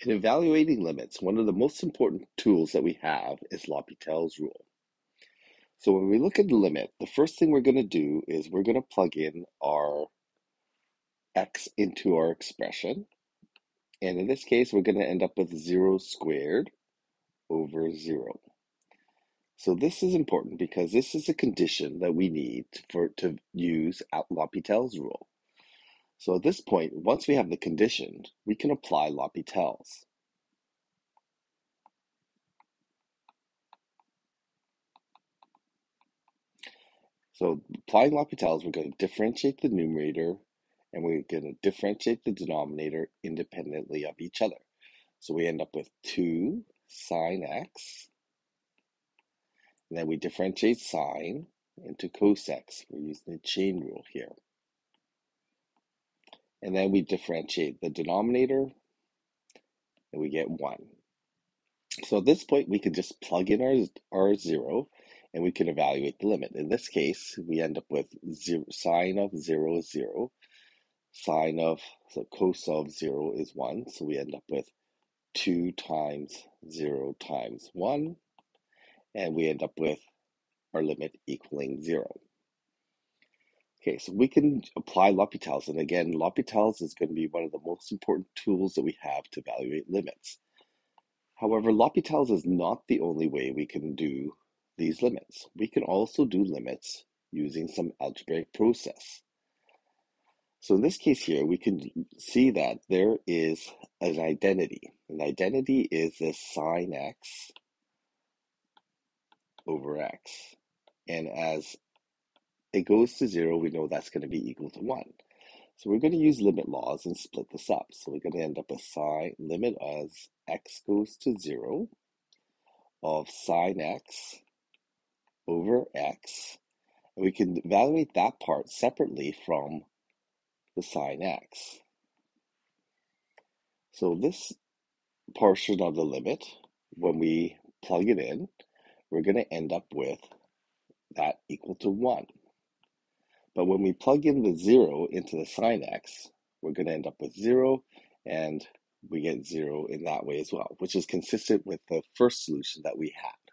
In evaluating limits, one of the most important tools that we have is L'Hopital's rule. So when we look at the limit, the first thing we're going to do is we're going to plug in our x into our expression. And in this case, we're going to end up with 0 squared over 0. So this is important because this is a condition that we need to use L'Hopital's rule. So at this point, once we have the condition, we can apply L'Hopital's. So applying L'Hopital's, we're going to differentiate the numerator and we're going to differentiate the denominator independently of each other. So we end up with 2 sine x, and then we differentiate sine into cos x. We're using the chain rule here. And then we differentiate the denominator, and we get 1. So at this point, we can just plug in our 0, and we can evaluate the limit. In this case, we end up with sine of 0 is 0. So cos of 0 is 1. So we end up with 2 times 0 times 1. And we end up with our limit equaling 0. Okay, so we can apply L'Hopital's. And again, L'Hopital's is going to be one of the most important tools that we have to evaluate limits. However, L'Hopital's is not the only way we can do these limits. We can also do limits using some algebraic process. So in this case here, we can see that there is an identity. An identity is this sine x over x. And as it goes to 0, we know that's going to be equal to 1. So we're going to use limit laws and split this up. So we're going to end up with limit as x goes to 0 of sine x over x. And we can evaluate that part separately from the sine x. So this portion of the limit, when we plug it in, we're going to end up with that equal to 1. But when we plug in the 0 into the sine x, we're going to end up with 0, and we get 0 in that way as well, which is consistent with the first solution that we had.